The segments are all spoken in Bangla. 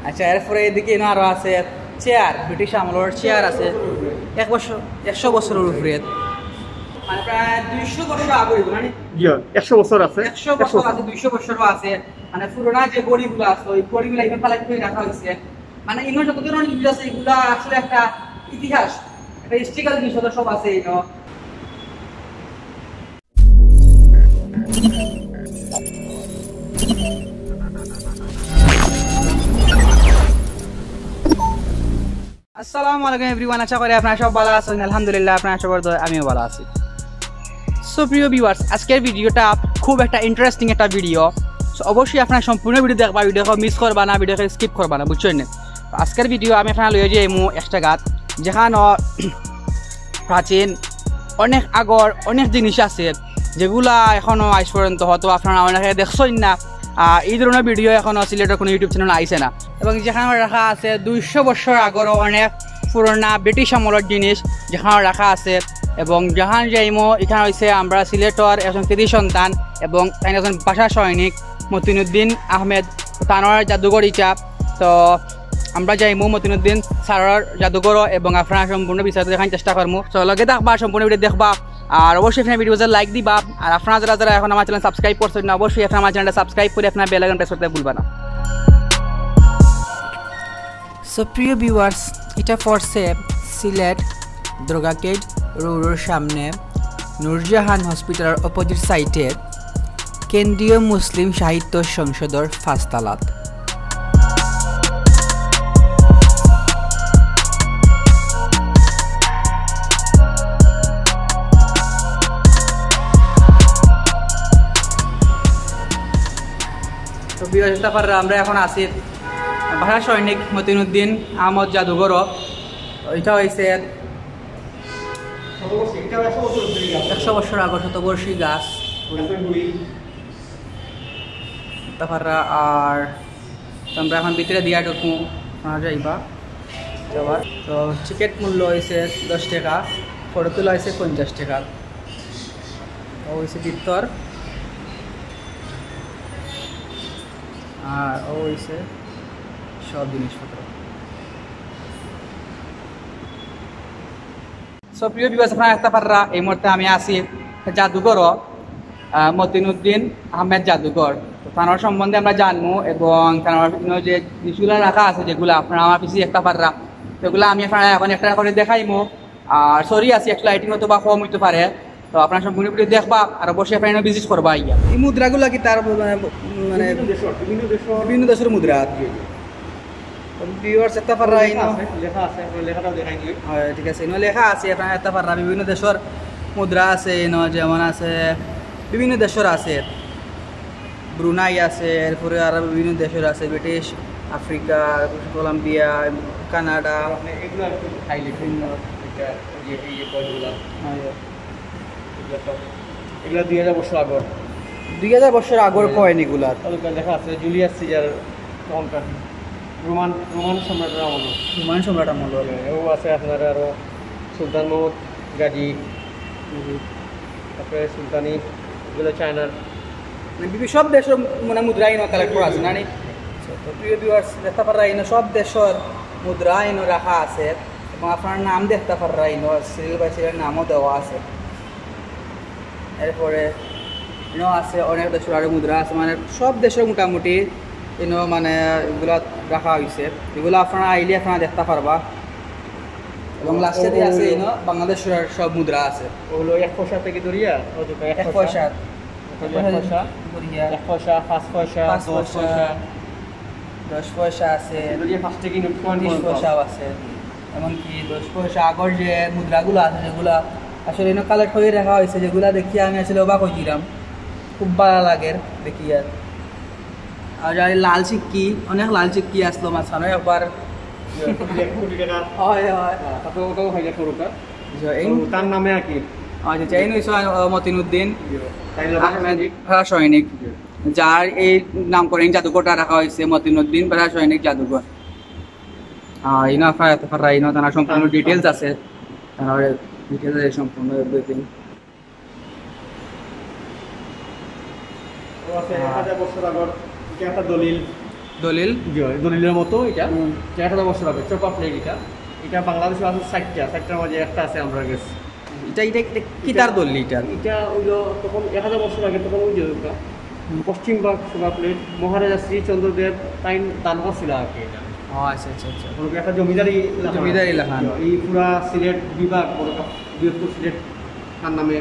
আচ্ছা এরপরে এদিকে আরো আছে চেয়ার, ব্রিটিশ আমলের চেয়ার আছে 100 বছরের উপরে, মানে প্রায় 200 বছর আগে, মানে 100 বছর আছে, 100 বছর আছে, 200 বছরও আছে। মানে পুরোনো যে গড়িগুলো আছে ওই গড়িগুলো এখানে পালাই করে রাখা হয়েছে। মানে ইনো যত ধরনের জিনিস আছে এগুলা আসলে একটা ইতিহাস, একটা হিস্ট্রিক্যাল জিনিস সব আছে ইনো। আসসালামু আলাইকুম এভরিওয়ান, আশা করি আপনারা সব ভালো আছেন। আলহামদুলিল্লাহ আপনারা সবার দোয়ায় আমিও ভালো আছি। সো প্রিয় ভিউয়ার্স, আজকের ভিডিওটা খুব একটা ইন্টারেস্টিং একটা ভিডিও। সো অবশ্যই আপনারা সম্পূর্ণ ভিডিও দেখবা, ভিডিওকে মিস করবা না, ভিডিওকে স্কিপ করবা না, বুঝছেন না? আজকের ভিডিও আমি আপনারা লইয়া যাই একটা গাত যেখানে প্রাচীন অনেক আগর অনেক জিনিস আছে যেগুলা এখনো আজ পর্যন্ত হয়তো আপনারা অনেকে দেখছেন না। এই ধরনের ভিডিও এখনো সিলেটের কোনো ইউটিউব চ্যানেল আইসে না, এবং যেখানে রাখা আছে 200 বছর আগরও অনেক পুরোনা ব্রিটিশ আমলের জিনিস যেখানে রাখা আছে। এবং যেখান যাইমো এখানে হয়েছে আমরা সিলেটর একজন কৃতি সন্তান এবং একজন ভাষা সৈনিক মতিনুদ্দিন আহমেদ তানোর জাদুঘর ইচ্ছা। তো আমরা যাইমু মতিনুদ্দিন স্যারের জাদুঘর এবং আপনারা সম্পূর্ণ বিস্তারিত দেখার চেষ্টা করবো। তো লগে দেখবা, সম্পূর্ণ ভিডিও দেখবা, আর অবশ্যই আপনার ভিডিও লাইক দিবা। আর আপনারা যারা এখন আমার চ্যানেল সাবস্ক্রাইব করছেন না, অবশ্যই আপনার আমার চ্যানেলটা সাবস্ক্রাইব করে আপনার বেল আইকন প্রেস করতে ভুলবা না। সো প্রিয় ভিউয়ার্স, এটা পড়ছে সিলেট দ্রগাগেট রোডের সামনে নূরজাহান হসপিটালের অপোজিট সাইটে কেন্দ্রীয় মুসলিম সাহিত্য সংসদের ফাঁসতালাত। তো আমরা এখন আছি ভাষা সৈনিক মতিনুদ্দিন আহমদ জাদুঘর। এটা হয়েছে 100 বছর আগর শতবর্ষী গাছ। আর আমরা এখন ভিতরে দিয়া ঢুকু যাইবা যাবার। তো টিকিট মূল্য হয়েছে 10 টাকা, ফটো তোলা হয়েছে 50 টাকা। ও হয়েছে ভিতর, আর ও হয়েছে সব জিনিসপত্র। সব প্রিয় ভিউয়ার্স, আপনারা দেখতে পাররা এই মুহূর্তে আমি আছি জাদুঘর মতিনুদ্দিন আহমেদ জাদুঘর। তো তার সম্বন্ধে আমরা জানবো এবং তার যে জিনিসগুলো রাখা আছে যেগুলো আপনারা আমার পিছিয়ে দেখতে পাররা, সেগুলো আমি আপনারা এখন একটা করে দেখাইমো। আর সরি আছি একটু লাইটিং হতো বা কম হইতে পারে, তো আপনার সম্পূর্ণ ভিডিও দেখবা আর অবশ্যই আপনারা ভিজিট করবা। এই মুদ্রাগুলো কি তার মানে বিভিন্ন দেশের মুদ্রা? ভিউয়ার্স দেখতে পাররা লেখা আছে, লেখাটাও দেখাই দিই। হয় ঠিক আছে, লেখা আছে আপনারা দেখতে পাররা বিভিন্ন দেশের মুদ্রা আছে। যেমন আছে বিভিন্ন দেশের আছে, ব্রুনাই আছে, এরপরে আরো বিভিন্ন দেশের আছে, ব্রিটিশ, আফ্রিকা, কলম্বিয়া, কানাডা। এগুলো একটু হাইলাইট এগুলো 2000 বছর আগর, 2000 বছর আগর কয়েন এগুলা লেখা আছে। জুলিয়াস সিজার তখনকার রোমান সম্রাটের আমল, রোমান সম্রাট আমল। এও আছে আপনার আরো সুলতান মোহাম্মদ গাজী, তারপরে সুলতানি, এগুলো চায়নার, মানে সব দেশের মানে মুদ্রা আইন কালেক্ট করা আছে না। তো প্রিয় ভিউয়ার্স দেখতে পাররা সব দেশের মুদ্রা আইন রাখা আছে এবং আপনার নাম দেখতে পাররা সিরিয়াল বাই সিরিয়াল নামও দেওয়া আছে। এরপরে আছে অনেক দেশের আরো মুদ্রা আছে, মানে সব দেশের মোটামুটি মানে এগুলা রাখা হয়েছে। এগুলো আপনারা আইলে আপনারা দেখতে পারবা। এবং লাস্টে দিয়ে আছে বাংলাদেশের সব মুদ্রা আছে। ওগুলো 1 পয়সা থেকে ধরিয়া 1 পয়সা, 1 পয়সা, 5 পয়সা, 10 পয়সা আছে, 5 টাকা নোট 20 পয়সাও আছে। এমনকি 10 পয়সা আগর যে মুদ্রাগুলো আছে যেগুলো আসলে কালেক্ট হয়ে রাখা হয়েছে, যেগুলো দেখিয়ে আমি আসলে অবাক হয়েছিলাম, খুব ভালো লাগে দেখিয়া। আর লাল সিক্কি, অনেক লাল সিক্কি আসলো মাঝখানে একবার। তার নামে আর কি মতিনুদ্দিন আহমেদ ভাষা সৈনিক, যার এই নামকরণ জাদুঘরটা রাখা হয়েছে মতিনুদ্দিন ভাষা সৈনিক জাদুঘর। তার সম্পূর্ণ ডিটেলস আছে, ডিটেলস সম্পূর্ণ এভরিথিং। 1000 বছর আগর একটা দলিল দলিল দলিলের মতো এটা 1000 বছর আগে চপা প্লেট এটা বাংলাদেশে আছে 60টার মাঝে একটা আছে আমরা গেছি। এটা কি তার দলিল এটা? এটা ওইলো তখন 1000 বছর আগে তখন ওই যে পশ্চিমবঙ্গ চপা প্লেট মহারাজা শ্রীচন্দ্রদেব তাই দান করছিল আর কি এটা। আচ্ছা আচ্ছা আচ্ছা, একটা জমিদারি এলাকা এই পুরা সিলেট বিভাগ বৃহত্তর সিলেট তার নামে।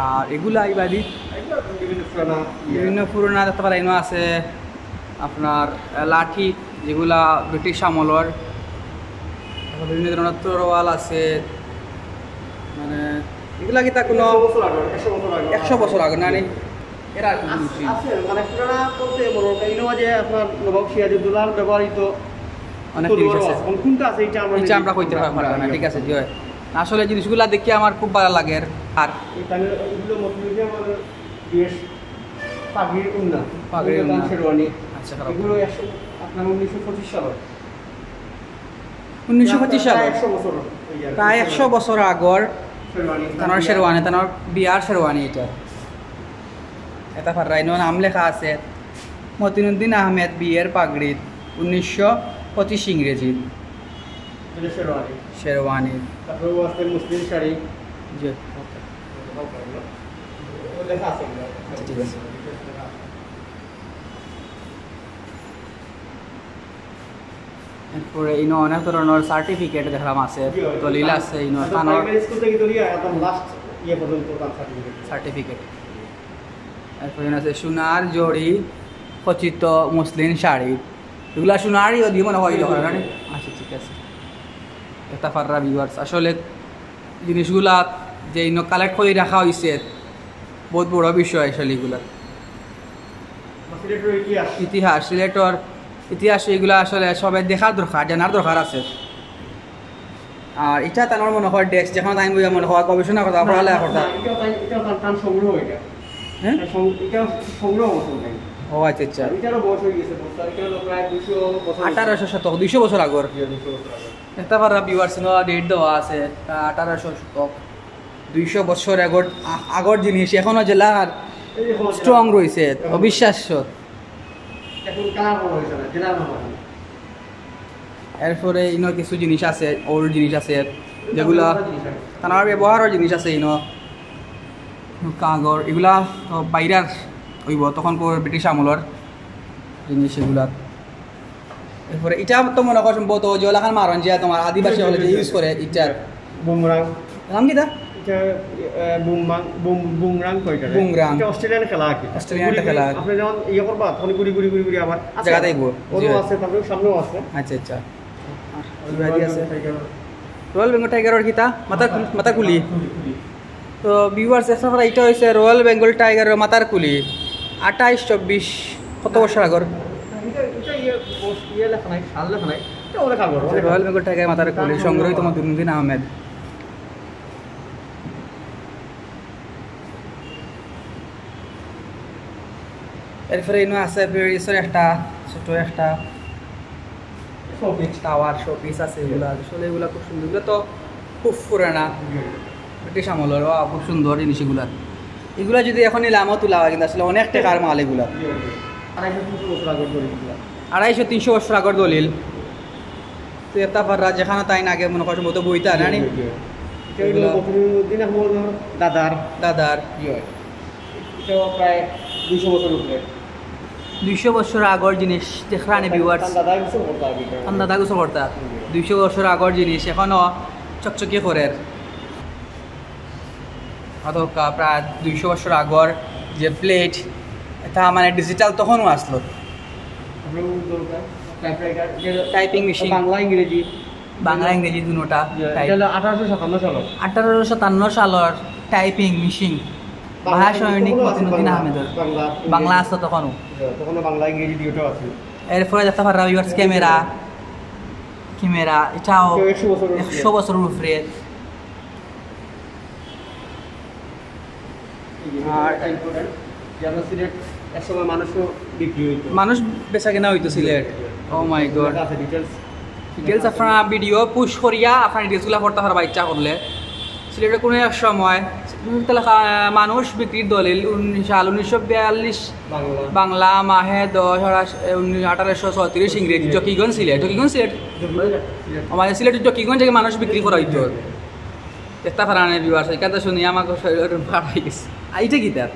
আর এগুলা ইবাদি বিভিন্ন পুরোনা দেখতে পারেন আছে আপনার লাঠি যেগুলা ব্রিটিশ আমলের, বিভিন্ন ধরনের তরোয়াল আছে, মানে এগুলা কি তা কোনো 100 বছর আগে না নেই এরা আছে মানে পুরানা বলতে বড় এইনো যে আপনার নবাব সিরাজউদ্দৌলার ব্যবহৃত অনেক জিনিস আছে। কোনটা আছে এটা আমরা কইতে পারবো না, ঠিক আছে জয়। আসলে জিনিসগুলা দেখে আমার খুব ভালো লাগে। আর এগুলো মতলবে আমাদের দেশ পাগড়ির উন্না শেরওয়ানি। আচ্ছা, এগুলো আপনার 1925 সালে 1925 সালে 100 বছর প্রায় 100 বছর আগর তানোর শেরওয়ানি, তানোর বিয়ার শেরওয়ানি। এটা ফাররাইনো নাম লেখা আছে মতিনুদ্দিন আহমেদ বিয়ের পাগড়িত 1925 ইংরেজি শেরওয়ানি। তারপরে আছে মুসলিম শাড়ি জি লেখা আছে। ঠিক আছে। এরপরে ইনো অনেক ধরনের সার্টিফিকেট দেখলাম আছে, দলিল আছে, ইনো তানোর সার্টিফিকেট। এরপরে আছে সোনার জড়ি খচিত মুসলিম শাড়ি, এগুলা সোনারই দিয়ে মনে হয় না? আচ্ছা ঠিক আছে। এটা ফাররা ভিউয়ার্স, আসলে জিনিসগুলা যে ইনো কালেক্ট করে রাখা হয়েছে বহুত বড় বিষয়। আসলে এগুলা ইতিহাস, সিলেটর ইতিহাস, এগুলা আসলে সবাই দেখার দরকার, জানার দরকার আছে। আর এটা তানোর মনে হয় ডেস্ক যেখানে তাই বইয়া মনে হয় গবেষণা করতে পড়ালেখা করতে। হ্যাঁ ও আচ্ছা আচ্ছা, 1800 শতক, 200 বছর আগর। এটা পারা ভিউয়ার্স ডেট দেওয়া আছে 1800 শতক, 200 বছর আগর জিনিস এখনো জেলার স্ট্রং রয়েছে, অবিশ্বাস্য। এরপরে ইনো কিছু জিনিস আছে, ওল্ড জিনিস আছে যেগুলা তার ব্যবহারের জিনিস আছে, ইনো কাগর, এগুলা বাইরার হইব তখন ব্রিটিশ আমলের জিনিস এগুলা। এরপরে এটা তো মনে কর সম্ভবত জলাখান মারন যে তোমার আদিবাসী হলে যে ইউজ করে ইটার বুমরাং নাম কি তা? বুমরাং অস্ট্রেলিয়ান খেলা আর কি। অস্ট্রেলিয়ান খেলা আপনি যখন ইয়ে করবা তখন ঘুরি ঘুরি ঘুরি ঘুরি আবার জায়গা দেখবো আছে, তারপরে সামনেও আছে। আচ্ছা আচ্ছা, রয়্যাল বেঙ্গল টাইগারের কিতা মাথার কুলি। তো ভিউয়ার্স আপনারা এটা হয়েছে রয়্যাল বেঙ্গল টাইগারের মাথার কুলি 28-24 কত বছর আগর। রয়্যাল বেঙ্গল টাইগার মাথার কুলি সংগ্রহিত মতিনুদ্দিন আহমেদ। এরপরে ইনো আছে প্যারিসের একটা ছোট একটা টাওয়ার শোপিস আছে, এগুলো আসলে এগুলো খুব সুন্দর। এগুলো তো খুব পুরানা ব্রিটিশ আমলের, খুব সুন্দর জিনিস এগুলা। এগুলা যদি এখন নিলামও তোলা হয় কিন্তু আসলে অনেক টাকার মাল এগুলা। 250-300 বছর আগর দলিল। তো এটা পাররা যেখানে তাই না আগে মনে কর মতো বইতা না দাদার প্রায় 200 বছর উপরে, 200 বছর আগর জিনিস দেখরানি ভিউয়ার্স। দাদা গুছো করতা 200 বছর আগর জিনিস এখনো চকচকে করে। অথবা প্রায় 200 বছর আগর যে প্লেট এটা মানে ডিজিটাল তখনও আসলো। টাইপিং মেশিন বাংলা ইংরেজি দুটোটা। 1857 সালের টাইপিং মেশিন ভাষা সৈনিক মতিনুদ্দিন আহমেদের, বাংলা আসতো তখনও বাংলা ইংরেজি দুটো আছে। এরপরে দেখতে পারা ভিউয়ার্স ক্যামেরা এটাও 100 বছরের উপরে। আর মানুষ বেচা কেনা হইতো সিলেট। ও মাই গড, ডিটেলস আপনারা ভিডিও পুশ করিয়া আপনার ডিটেলসগুলো পড়তে পারবা ইচ্ছা করলে। সিলেটের কোনো এক সময় মানুষ বিক্রির দলিল সাল 1942 বাংলা মাহে 1836 ইংরেজি জকিগঞ্জ সিলেট আমাদের সিলেটের জকিগঞ্জ থেকে মানুষ বিক্রি করা হইতো চেষ্টা ফেরানের বিবাহ এখানে শুনি আমাকে ভাড়াই গেছে এইটা কি তার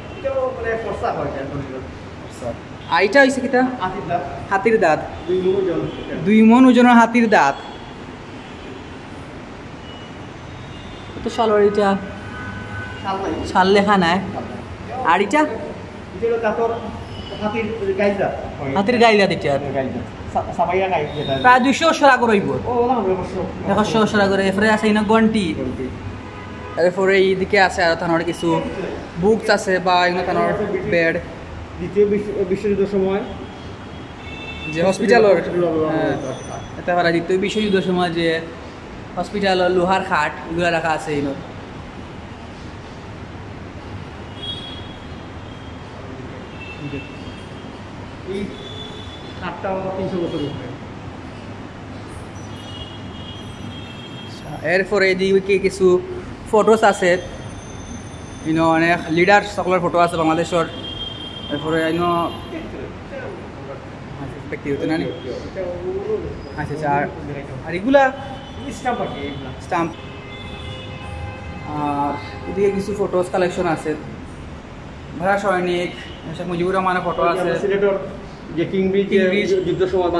এইটা হয়েছে কি তার হাতির দাঁত 2 মণ ওজনের হাতির দাঁত তো সালোয়ার এটা সাল লেখা নাই আর এটা হাতির গাই দাঁত এটা প্রায় 200 বছর আগে রইব 100 বছর আগে এরপরে আছে না গন্টি এরপরে এইদিকে আছে আর থানোর কিছু বুকস আছে বা এগুলো থানোর বেড দ্বিতীয় বিশ্বযুদ্ধের সময় যে হসপিটালের তারপরে দ্বিতীয় বিশ্বযুদ্ধের সময় যে হসপিটালের লোহার খাট এগুলো রাখা আছে এগুলো এই খাটটাও 300 বছর উপরে এরপরে এদিকে কিছু ফটোস আছে অনেক লিডার সকলের ফটো আছে বাংলাদেশের এরপরে ব্যক্তিগত না আচ্ছা আচ্ছা আর এগুলা স্টাম্প আর এদিকে কিছু ফটোস কালেকশন আছে ভাড়া সৈনিক শেখ মুজিবুর রহমানের ফটো আছে যে কিংব্রিজ যুদ্ধের সময়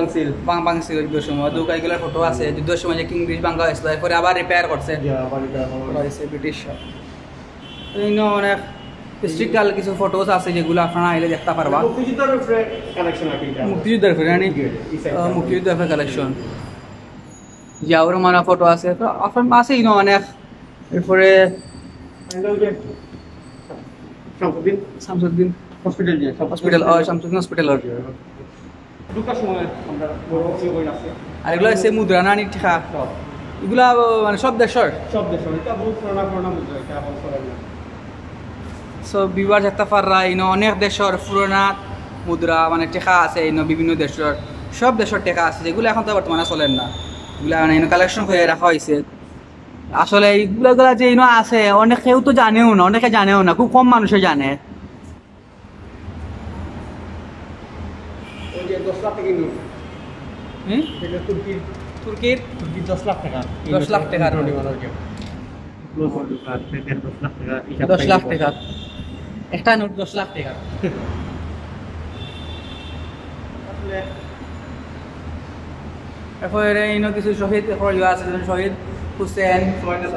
বাংছিল যুদ্ধের সময় দুকা এগুলোর ফটো আছে যুদ্ধের সময় যে কিংব্রিজ ভাঙা হয়েছিল এরপরে আবার রিপেয়ার করছে ব্রিটিশ অনেক হিস্ট্রিক্যাল কিছু ফটোস আছে যেগুলো আপনারা আইলে দেখতে পারবা মুক্তিযুদ্ধের মুক্তিযুদ্ধের কালেকশন জিয়াউর রহমানের ফটো আছে তো আপনার আছে অনেক এরপরে শামসুদ্দিন হসপিটাল শামসুদ্দিন হসপিটালের আর এগুলো হচ্ছে মুদ্রা নানি ঠেকা এগুলা মানে সব দেশের সব বিবার একটা পাররা অনেক দেশের পুরোনা মুদ্রা মানে টেকা আছে বিভিন্ন দেশের সব দেশের টেকা আছে যেগুলো এখন তো বর্তমানে চলেন না এগুলা মানে কালেকশন করে রাখা হয়েছে আসলে এইগুলা যে আছে অনেকেও তো জানেও না অনেকে জানেও না খুব কম মানুষে জানে তুর্কির 10 লাখ টাকা 10 লাখ টাকা 10 লাখ টাকা একটা নোট 10 লাখ টাকা এরপরে কিছু শহীদ আছে শহীদ হুসেন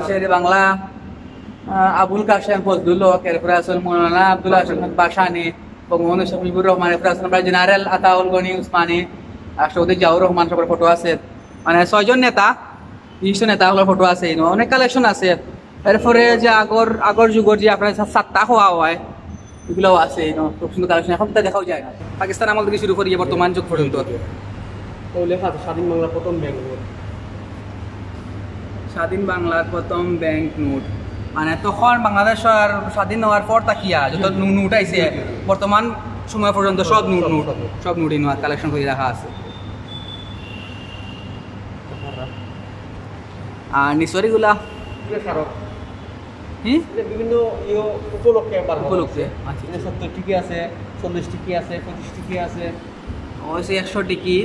শের বাংলা আবুল কাশেম ফজলুল হক এরপরে আসল মৌলানা আব্দুল্লাহ আহমদ বাসানি বঙ্গবন্ধু শেখ মুজিবুর রহমান এরপরে আসল জেনারেল আতাউল গনি উসমানী রাষ্ট্রপতি জিয়াউর রহমান সবার ফটো আছে মানে 6 জন নেতা 20 নেতা হলো ফটো আছে অনেক কালেকশন আছে এরপরে যে আগর যুগের যে আপনার সাতটা হওয়া হয় এগুলোও আছে খুব সুন্দর কালেকশন এখন তো দেখাও যায় না পাকিস্তান আমল থেকে শুরু করি বর্তমান যুগ পর্যন্ত লেখা আছে স্বাধীন বাংলার প্রথম ব্যাংক নোট স্বাধীন বাংলার প্রথম ব্যাংক নোট মানে তখন বাংলাদেশের স্বাধীন হওয়ার পর তাকিয়া যত নোট আইছে বর্তমান সময় পর্যন্ত সব নোটই নোট কালেকশন করে রাখা আছে আর নিচরিগুলা বিভিন্ন উপলক্ষে 70 টিকি আছে 40 টিকি আছে 25 টিকি আছে ওই 100 টিকি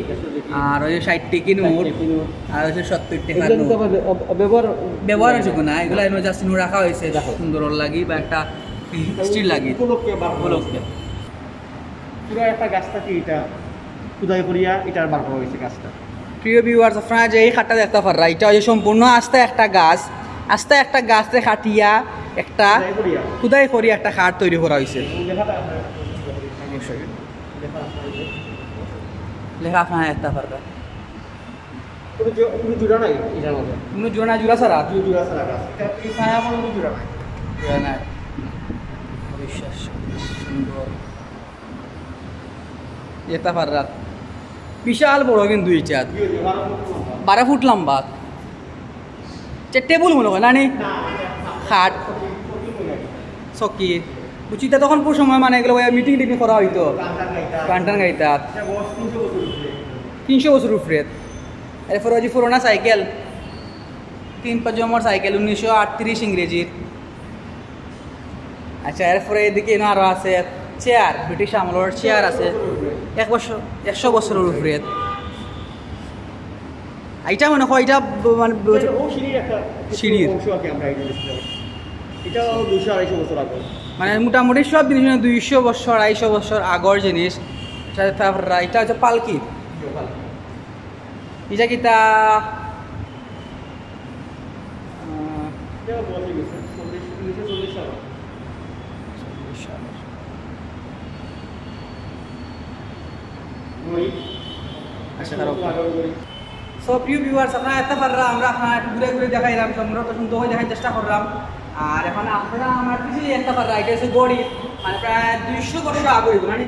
আর ওই 60 টিকি নোট আর ওই 70 টাকা নোট ব্যবহারের যোগ্য না এগুলো জাস্ট নোট রাখা হয়েছে সুন্দর লাগি বা একটা স্টিল লাগি উপলক্ষে পুরো একটা গাছটা কি এটা খুদাই করিয়া এটার বার করা হয়েছে গাছটা প্রিয় ভিউয়ার্স আপনারা যে এই খাটটা দেখতে পাররা এটা হচ্ছে সম্পূর্ণ আস্তে একটা গাছরে কাটিয়া একটা খুদাই করিয়া একটা খাট তৈরি করা হয়েছে লেখা আপনারা দেখতে পারবা কোনো জোড়া নাই এটার মধ্যে কোনো জোড়া ছাড়া এই ছায়া আমার কোনো জোড়া নাই অবিশ্বাস সুন্দর যেতে পাররা বিশাল বড় কিন্তু এটা 12 ফুট লম্বা টেবুল মনে হয় না নি খাট চকি উচিত তখন পুরো সময় মানে এগুলো মিটিং করা হইতো গান গাইতা 300 বছর উপরে এরপরে যে পুরোনা সাইকেল 3 পাঁচজনের সাইকেল 1938 ইংরেজির আচ্ছা এরপরে এদিকে এনে আরো আছে চেয়ার, ব্রিটিশ আমলের চেয়ার আছে 100 বছরের উপরে। এটা মনে হয় এটা মানে সিঁড়ির মানে মোটামুটি সব জিনিস 200 বছর 250 বছর আগর জিনিস। তারপর এটা হচ্ছে পালকি, এটা কিতা সো প্রিয় ভিউয়ার্স, আপনারা এত পাররা আমরা আপনার ঘুরে ঘুরে দেখাইলাম, সম্পূর্ণ সুন্দর হয়ে দেখার চেষ্টা করলাম। আর এখন আপনারা আমার পিছিয়ে একটা পাররা, এটা হচ্ছে গড়ি, মানে প্রায় 200 বছর আগে, মানে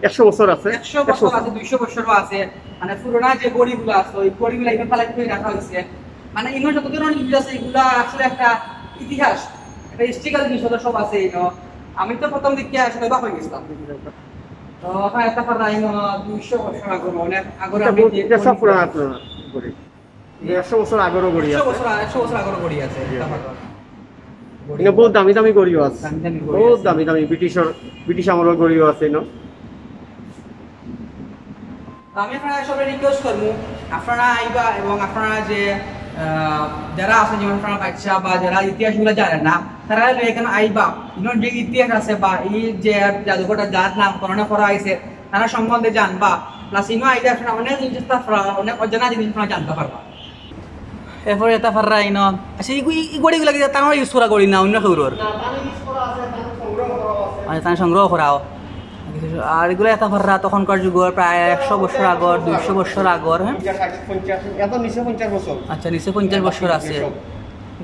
100 বছর আছে, 100 বছর আছে, 200 বছরও আছে। মানে পুরোনো যে গড়িগুলো আছে ওই গড়িগুলো এখানে পালাই করে রাখা হয়েছে। মানে ইনো যত ধরনের জিনিস আছে এগুলা আসলে একটা ইতিহাস, একটা হিস্ট্রিক্যাল জিনিস সব আছে ইনো। আমি তো প্রথম দিকে আসলে অবাক হয়ে গেছিলাম। তো ওখানে একটা পাররা ইনো 200 বছর আগে, অনেক আগে এটা সব পুরানো গড়ি, 100 বছর আগেরও গড়ি আছে, 100 বছর আগের গড়ি আছে। এটা বহুত দামি দামি গড়িও আছে, বহুত দামি দামি ব্রিটিশ আমলের গড়িও আছে। আমি আপনারা সবাই রিকোয়েস্ট করবো আপনারা আইবা এবং আপনারা যে যারা আছে যেমন আপনারা বাচ্চা বা যারা ইতিহাসগুলো জানেন না তারা এখানে আইবা, ইনোর যে ইতিহাস আছে বা এই যে জাদুঘরটা যার নামকরণ করা হয়েছে তারা সম্বন্ধে জানবা। প্লাস ইনো আইলে আপনারা অনেক জিনিস অনেক অজানা জিনিস আপনারা জানতে পারবা। এরপরে এটা পাররা ইনো আচ্ছা এই গড়িগুলো কি তারা ইউজ করা গড়ি না অন্য কেউর? আচ্ছা তারা সংগ্রহ করাও। আর এগুলো এত পাররা তখনকার যুগের প্রায় 100 বছর আগর, 200 বছর আগর। হ্যাঁ আচ্ছা নিচে 50 বছর আছে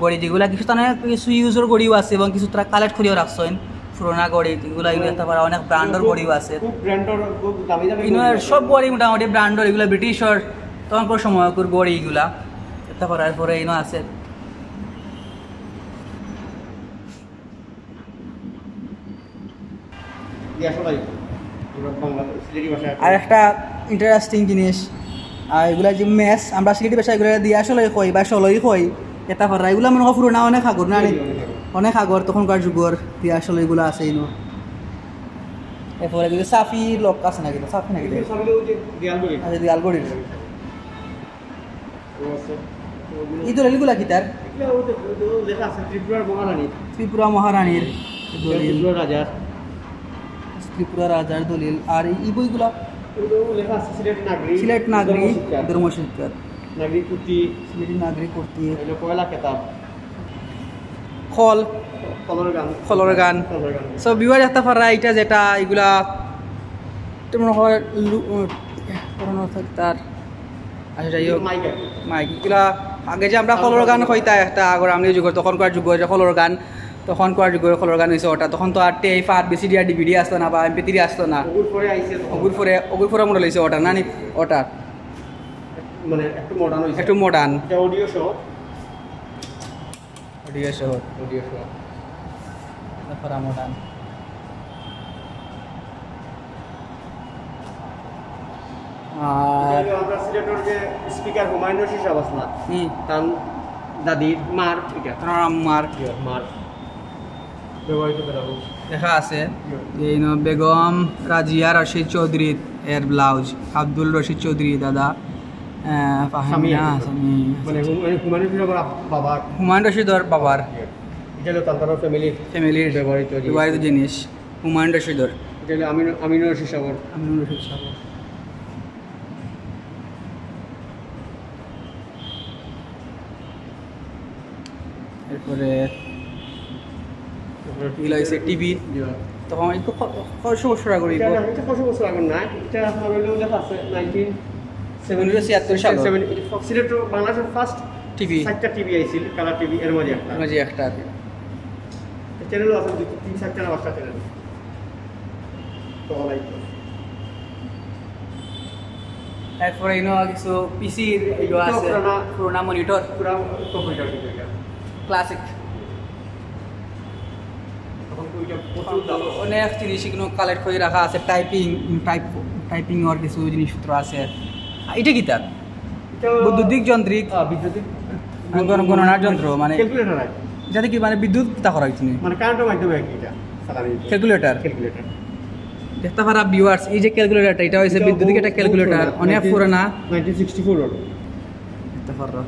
গড়ি, যেগুলা কিছু তারা কিছু ইউজের গড়িও আছে এবং কিছু তারা কালেক্ট করিও রাখছেন পুরোনা গড়ি, এগুলো এত পারা অনেক ব্র্যান্ডের গড়িও আছে। সব গড়ি মোটামুটি ব্র্যান্ডের, এগুলো ব্রিটিশের তখনকার সময়কার গড়ি এগুলা এত করার পরে ইনো আছে। আর একটা ইন্টারেস্টিং জিনিস, আর এগুলা যে মেস আমরা সিলেটি ভাষা এগুলো দিয়ে আসলে কই বা সলই কই এটা পারা, এগুলো মনে হয় পুরোনা অনেক আগর না, অনেক আগর তখনকার যুগর দিয়ে আসলে এগুলো আছে ইনো। এরপরে কিন্তু সাফি লোক আছে নাকি, সাফি নাকি দিয়ালগড়ির এই দলিলগুলা কি তার? ত্রিপুরা মহারানীর দলিল, ত্রিপুরা রাজার দলিল। আর এই বইগুলা সিলেট নাগরি ধর্মশিক্ষা, সিলেটি নাগরি কর্তৃ, খলের গান। সব বিবাহ একটা পারা এটা যেটা এগুলা মনে হয় তার। আচ্ছা যাই হোক মাইক এগুলা আগে যে আমরা খলের গান হইতা একটা আগর আমি যুগের তখনকার যুগের যে খলের গান, তখনকার যুগের খলের গান হয়েছে ওটা, তখন তো আর টেপ আর বিসিডি আর ডিভিডি আসতো না বা MP3 আসতো না, অগুর পরে মডেল হয়েছে ওটা না নি, ওটা মানে একটু মডার্ন অডিও সহ মডার্ন। আর আমরা সিলেটের যে স্পিকার হুমায়ুন রশিদ সাহেব আছে না, তার দাদির মার, এটা তার মার ব্যবহৃত করা দেখা আছে যে বেগম রাজিয়া রশিদ চৌধুরী এর ব্লাউজ, আব্দুল রশিদ চৌধুরী দাদা, হুমায়ুন রশিদর বাবার ফ্যামিলির ব্যবহৃত জিনিস হুমায়ুন রশিদর, আমিনুর রশিদ সাগর। এরপরে টিভি, তখন কয়শো বছর আগে, বছর আগে না, এটা আপনার লেখা আছে 1976 সাল সিলেট বাংলাদেশের ফার্স্ট টিভি, 4টা টিভি আইছিল, কালার টিভি, এর মাঝে একটা চ্যানেলও আছে, 3-4টা না 5টা চ্যানেল তো লাইক। এরপরে ইনো কিছু পিসির এগুলো আছে, পুরোনা মনিটর, পুরো কম্পিউটার ক্লাসিক, অনেক জিনিস এগুলো কালেক্ট করে রাখা আছে, টাইপিং আর কিছু জিনিসপত্র আছে। এটা কি তার বৈদ্যুতিক যন্ত্রিক গণনার যন্ত্র, মানে যাতে কি মানে বিদ্যুৎ তা করা হয়েছে মানে কারেন্টের মাধ্যমে, এটা ক্যালকুলেটর ক্যালকুলেটর দেখতে পারা ভিউয়ার্স, এই যে ক্যালকুলেটরটা এটা হইছে বিদ্যুতিক একটা ক্যালকুলেটর, অনেক পুরানা 1964 এর দেখতে পারো।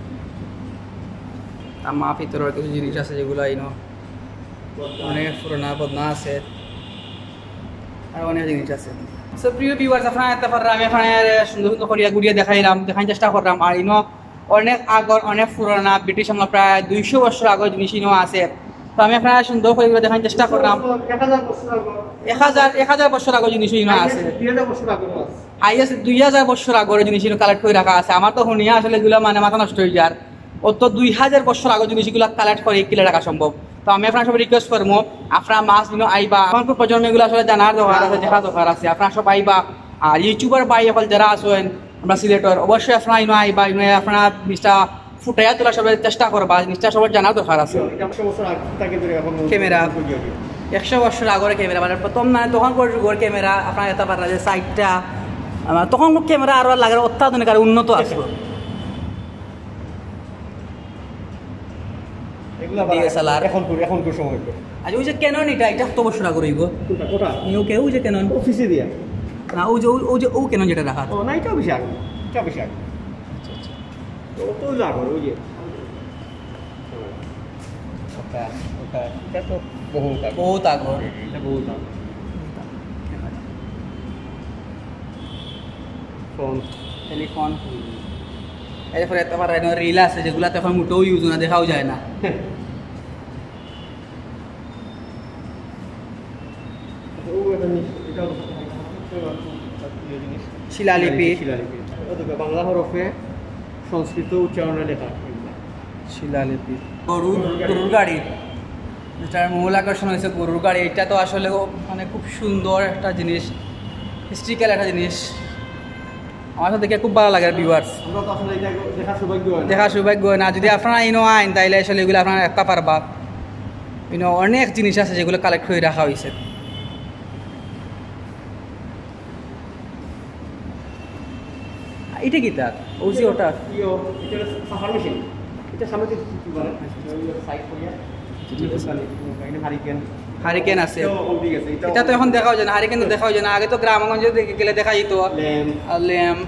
তার ভিতরের কিছু জিনিস আছে যেগুলো আইনো অনেক পুরানা বদনা আছে আর অনেক জিনিস আছে। সো প্রিয় ভিউয়ার্স, আপনারা দেখতে পাররা আমি এখানে সুন্দর সুন্দর করিয়া গুড়িয়া দেখাইলাম, দেখার চেষ্টা করলাম। আর ইনো অনেক আগর অনেক পুরানা ব্রিটিশ আমল প্রায় 200 বছর আগর জিনিস ইনো আছে। তো আমি এখানে সুন্দর করে দেখার চেষ্টা করলাম। 1000 বছর আগর জিনিস ইনো আছে, 2000 বছর আগর আছে, হাইয়েস্ট 2000 বছর আগর জিনিস ইনো কালেক্ট করে রাখা আছে। আমার তো শুনিয়া আসলে এগুলো মানে মাথা নষ্ট হয়ে যায়। অত 2000 বছর আগর জিনিসগুলো কালেক্ট করে কিলে রাখা সম্ভব। তো আমি আপনার সবাই রিকোয়েস্ট করবো, আপনারা মাছ দিনও আইবা, আমার প্রজন্ম এগুলো আসলে জানার দরকার আছে, দেখা দরকার আছে। আপনারা সব আইবা। আর ইউটিউবার বাই এখন যারা আছেন আমরা সিলেটর, অবশ্যই আপনারা ইনো আইবা, ইনো আপনারা জিনিসটা ফুটাইয়া তোলা সবাই চেষ্টা করবা, জিনিসটা সবার জানার দরকার আছে। এটা 100 বছর আগে থেকে ধরে এখন ক্যামেরা 100 বছর আগরের ক্যামেরা, মানে প্রথম না তখনকার যুগের ক্যামেরা। আপনারা এটা পারা যে সাইডটা তখন ক্যামেরা আরো লাগে অত্যাধুনিক আর উন্নত আছে। DSLR এখন সময় আজ ওই যে ক্যানন এটা কত বছর আগে রইব? কোটা নিউ কেউ যে ক্যানন অফিসে দিয়া না, ও ক্যানন যেটা রাখা ও না, এটা বেশি আগে, এটা বেশি আগে। তো তো লাগো ওই যে ওটা এটা তো বহুত আগে, বহুত আগে, এটা বহুত আগে। ফোন টেলিফোন এরপরে এত পারা রিল আছে যেগুলো এখন মোটেও ইউজ না, দেখাও যায় না। শিলালিপি বাংলা হরফে সংস্কৃত উচ্চারণে লেখা শিলালিপি। গরুর গাড়ি, যেটার মূল আকর্ষণ হয়েছে গরুর গাড়ি। এটা তো আসলে মানে খুব সুন্দর একটা জিনিস, হিস্ট্রিক্যাল একটা জিনিস। আমার সাথে দেখে খুব ভালো লাগে ভিউয়ার্স, দেখা সৌভাগ্য না। যদি আপনারা ইনো আইন তাইলে আসলে এগুলো আপনারা একটা পারবা। ইনো অনেক জিনিস আছে যেগুলো কালেক্ট করে রাখা হয়েছে। এটা কি তার ওই যে ওটা হারিকেন আছে, এটা তো এখন দেখাও যায় না। হারিকেন তো দেখাও যায় না, আগে তো গ্রামগঞ্জে গেলে দেখা যেত ল্যাম্প,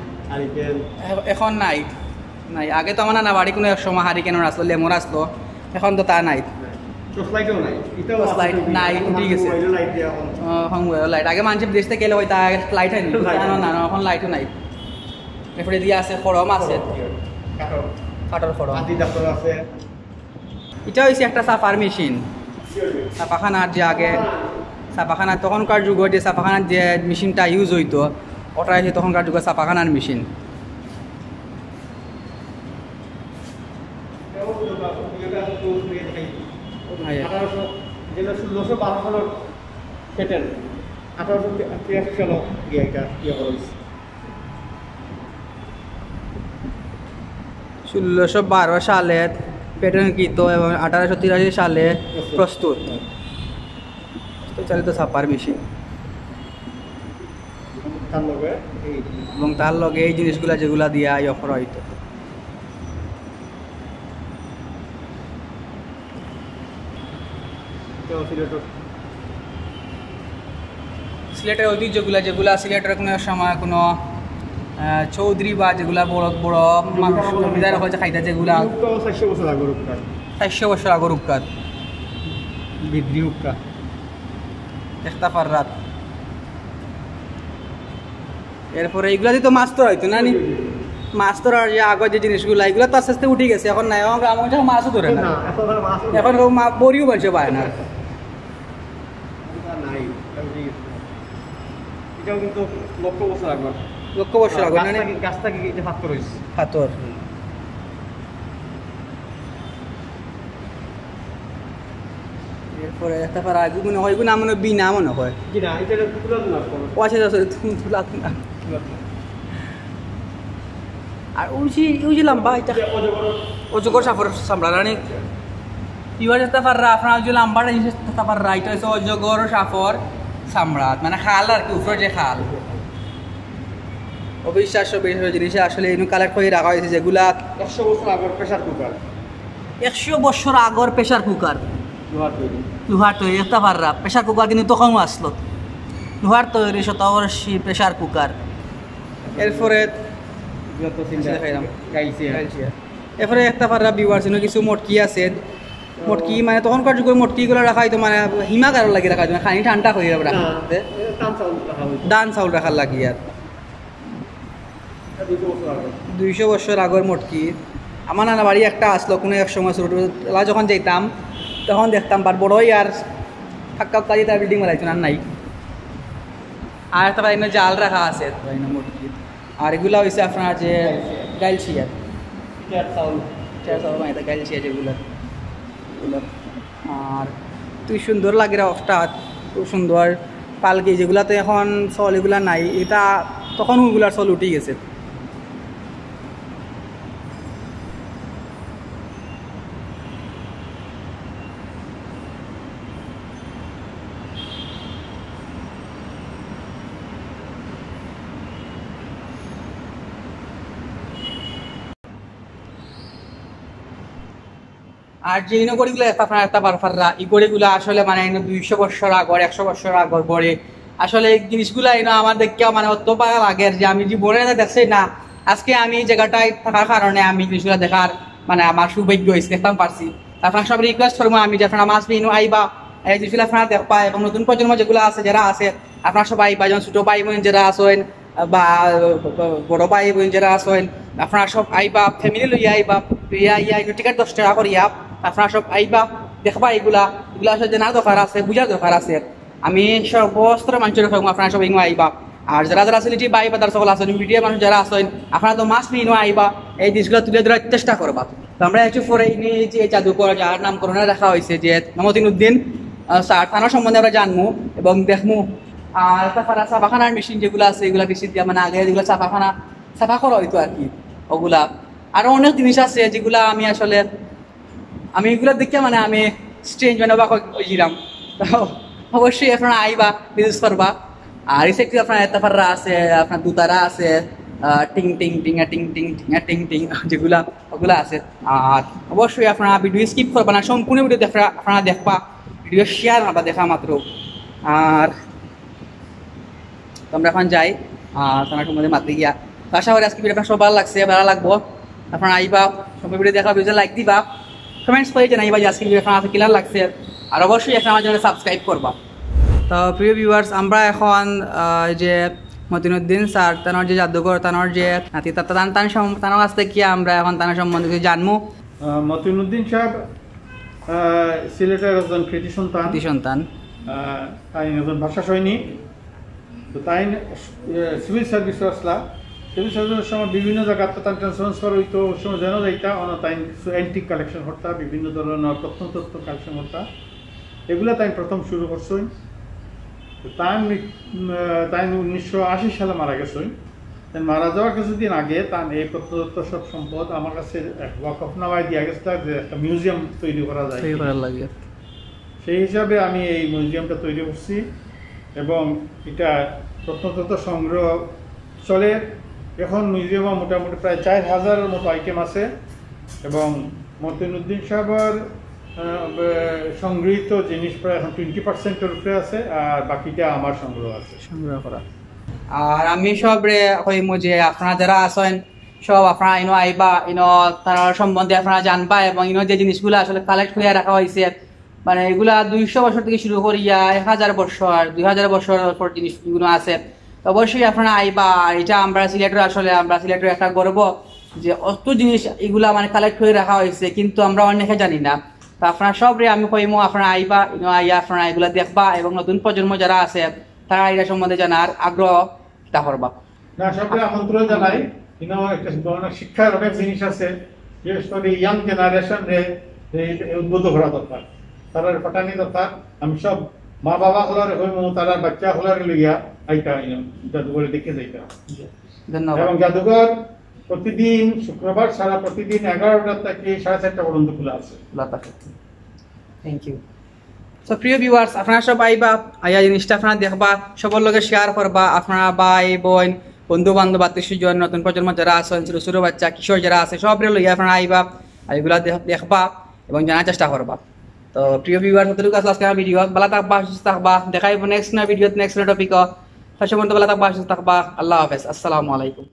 এখন নাই। আগে তো আমার না বাড়ি কোনো এক সময় হারিকেনও আসলো, লেমোর আসলো, এখন তো তা নাই। নাই উঠে গেছে লাইট। আগে মানুষের দেশ থেকে গেলে ওই তা লাইট হয়নি, না এখন লাইটও নাই। এরপরে দিয়ে আছে খড়ম আছে, কাঠের খড়ম। এটা হয়েছে একটা সাফার মেশিন, ছাপাখানার যে আগে ছাপাখানা তখনকার যুগের যে ছাপাখানার যে মেশিনটা ইউজ হইতো, ওটা হয়েছে তখনকার যুগের ছাপাখানার মেশিন। ষোলোশো 12 সালে পেটেন্টকৃত এবং 1883 সালে প্রস্তুত চালিত ছাপার মেশিন। এবং তার লগে এই জিনিসগুলা যেগুলা দিয়া অফার হইতো। সিলেটের ঐতিহ্যগুলা যেগুলা সিলেটের কোনো সময় কোনো চৌধুরী বা যেগুলা বড় বড় মানুষ জমিদার হয়েছে খাইতে, যেগুলা 400 বছর আগর উপকার বিদ্রি হুক্কা একটা রাত। এরপরে এইগুলা দিয়ে তো মাছ ধরা হইতো না, মাছ ধরার যে আগর যে জিনিসগুলো এগুলো তো আস্তে আস্তে উঠে গেছে, এখন নাই। এখন গ্রামগঞ্জে মাছও ধরে না, এখন বড়িও বাড়ছে পায় না। এটাও কিন্তু লক্ষ বছর আগর গাছটা কি পাথর হয়েছে, পাথর। এরপরে একটা পারা মনে হয় এগুলো মনে বিনা মনে হয়, আর ওই যে লম্বা এটা অজগর সাপের চামড়া রানি ইবার যেতে পাররা। আপনার যে লম্বাটা জিনিস যেতে পাররা, এটা হচ্ছে অজগর সাপর চামড়া, মানে খাল আর কি, উপরে যে খাল। অবিশ্বাস্য জিনিস আসলে এনে কালেক্ট করে রাখা হয়েছে, যেগুলা 100 বছর আগর প্রেসার কুকার, 100 বছর আগর প্রেসার কুকার। লোহার তৈরি একটা পাররা প্রেশার কুকার কিন্তু তখনও আসলো লোহার তৈরি শতবর্ষী প্রেশার কুকার এরপরে এরপরে একটা পাররা বিওয়ার ছিল কিছু মটকি আছে মটকি মানে তখনকার যুগে মটকিগুলো রাখা হয়তো মানে হিমা কারো লাগি রাখা হয়তো খানি ঠান্ডা করে রাখা দান চাউল রাখার লাগি আর 200 বছর আগের মটকি আমার নানা বাড়ি একটা আসলো কোনো এক সময় ছোটোবেলা যখন যেতাম তখন দেখতাম বার বড়ই আর ফাঁকা কাজে তার বিল্ডিং বানাইতো না নাই আর একটা এখানে জাল রাখা আছে মটকি আর এগুলো হয়েছে আপনার যে গাইল শিয়ার গাইল শিয়ার যেগুলো আর তুই সুন্দর লাগে হঠাৎ খুব সুন্দর পালকি যেগুলাতে এখন চল এগুলা নাই এটা তখন ওগুলার চল উঠে গেছে আর যে গড়িগুলো আপনার একটা বারফাররা এই গড়িগুলো আসলে মানে 200 বছর আগর 100 বছর আগর গড়ে আসলে এই জিনিসগুলো আমার দেখেও মানে অত ভালো লাগে যে আমি জীবনে দেখছি না আজকে আমি এই জায়গাটায় থাকার কারণে আমি জিনিসগুলো দেখার মানে আমার সৌভাগ্য হয়েছে দেখতাম পারছি আপনার সব রিকোয়েস্ট করবো আমি যে আপনার মাছ বিনু আইবা এই জিনিসগুলো আপনারা দেখবা এবং নতুন প্রজন্ম যেগুলো আছে যারা আছে আপনার সবাই আইবা যেমন ছোটো ভাই বোন যারা আসেন বা বড় ভাই বোন যারা আসেন আপনারা সব আইবা ফ্যামিলি লইয়া আইবা টিকিট 10 টাকা করিয়া আপনারা সব আইবা দেখবা এগুলা আসলে জানার দরকার আছে বুঝার দরকার আছে আমি সর্বস্তর মানুষের আপনারা সব ইনো আইবা আর যারা যারা সিলেটি বাই বা তার সকল আসেন মিডিয়া মানুষ যারা আসেন আপনারা তো মাছ নিয়ে আইবা এই জিনিসগুলো তুলে ধরার চেষ্টা করবা তো আমরা একটু পরে যে জাদুকর যার নামকরণে রাখা হয়েছে যে মতিনুদ্দিন স্যার তার সম্বন্ধে আমরা জানবো এবং দেখবো আর তাছাড়া চাপাখানার মেশিন যেগুলো আছে এগুলো বেশি দিয়া মানে আগে যেগুলো চাপা করা হইতো আর কি ওগুলা আরো অনেক জিনিস আছে যেগুলা আমি এগুলো দেখে মানে আমি স্ট্রেঞ্জ মানে অবাক হয়েছিলাম তো অবশ্যই আপনারা আইবা বিজনেস করবা আর রিসেক্টলি আপনার এতাফাররা আছে আপনার দুতারা আছে টিং টিং টিঙা টিং টিং টিঙা টিং টিং যেগুলা ওগুলো আছে আর অবশ্যই আপনারা ভিডিও স্কিপ করবা না সম্পূর্ণ ভিডিও আপনারা দেখবা ভিডিও শেয়ার না দেখা মাত্র আর আমরা এখন যাই তোমার সম্বন্ধে মাত্রে গিয়া আশা করি আজকে ভিডিও আপনার সব ভালো লাগছে ভালো লাগবো আপনারা আইবা সম্পূর্ণ ভিডিও দেখা ভিডিও লাইক দিবা কমেন্টস করে জানাইবা যে আজকে ভিডিও আপনার কিলার লাগছে আর অবশ্যই আপনার আমার জন্য সাবস্ক্রাইব করবা তো প্রিয় ভিউয়ার্স আমরা এখন যে মতিনুদ্দিন স্যার তানোর যে জাদুঘর তানোর যে নাতি তানোর কাছ থেকে আমরা এখন তানোর সম্বন্ধে জানবো মতিনুদ্দিন সাহেব সিলেটের একজন কৃতি সন্তান তাই একজন ভাষা সৈনিক তো তাই সিভিল সার্ভিস আসলা সিভিল সার্ভিসের সময় বিভিন্ন জায়গায় তার ট্রান্সফার হইতো ওই সময় যেন যাইতা তাই কিছু অ্যান্টিক কালেকশন করতা বিভিন্ন ধরনের প্রত্নতত্ত্ব কালেকশন করতা এগুলো তাই প্রথম শুরু করছই তাই 1980 সালে মারা গেছই মারা যাওয়ার কিছুদিন আগে তার এই প্রত্নতত্ত্ব সব সম্পদ আমার কাছে ওয়াকফনামায় দিয়া গেছে যে একটা মিউজিয়াম তৈরি করা যায় সেই হিসাবে আমি এই মিউজিয়ামটা তৈরি করছি এবং এটা প্রত্নতত্ত্ব সংগ্রহ চলে এখন মিউজিয়ামে মোটামুটি প্রায় 4000-এর মতো আইটেম আছে এবং মতিনুদ্দিন সাহেবের সংগৃহীত জিনিস প্রায় এখন 20%-এর উপরে আছে আর বাকিটা আমার সংগ্রহ করা আর আমি সব কইমু যে আপনারা যারা আছেন সব আপনারা ইনো আইবা ইনো তার সম্বন্ধে আপনারা জানবা এবং ইনো যে জিনিসগুলো আসলে কালেক্ট করে রাখা হয়েছে মানে এগুলা 200 বছর থেকে শুরু করিয়া 1000 বছর 2000 বছর পর জিনিসগুলো আছে অবশ্যই আপনারা আইবা এটা আমরা সিলেটের একটা গর্ব যে অত জিনিস এগুলা মানে কালেক্ট করে রাখা হয়েছে কিন্তু আমরা অনেকে জানি না তো আপনারা সবরে আমি কইমু আপনারা আইবা আইয়া আপনারা এগুলা দেখবা এবং নতুন প্রজন্ম যারা আছে তারা এটা সম্বন্ধে জানার আগ্রহ করবা না সবরে আমন্ত্রণ জানাই একটা ধরনের শিক্ষার অনেক জিনিস আছে বিশেষ করে ইয়াং জেনারেশন উদ্বুদ্ধ করা দরকার তারা পাঠানি দরকার আমি সব মা বাবা হলার কইমু তারা বাচ্চা হলার লইয়া আইতা জাদুঘরে দেখে যাইতা ধন্যবাদ এবং জাদুঘর প্রতিদিন শুক্রবার সারা প্রতিদিন 11টা থেকে 4:30টা পর্যন্ত খোলা আছে থ্যাংক ইউ সো প্রিয় ভিউয়ার্স আপনারা সব আইবা আইয়া জিনিসটা আপনারা দেখবা সবার লগে শেয়ার করবা আপনারা ভাই বোন বন্ধু বান্ধব আত্মীয়স্বজন নতুন প্রজন্ম যারা আছেন ছোটো ছোটো বাচ্চা কিশোর যারা আছে সবরে লইয়া আপনারা আইবা আর এগুলা দেখবা এবং জানার চেষ্টা করবা তো প্রিয় ভিউয়ার যতটুকু আছে আজকে ভিডিও ভালো থাকবা সুস্থ থাকবা দেখাইব নেক্সট না ভিডিওতে নেক্সট টপিক তার সম্বন্ধে ভালো থাকবা সুস্থ থাকবা আল্লাহ হাফেজ আসসালামু আলাইকুম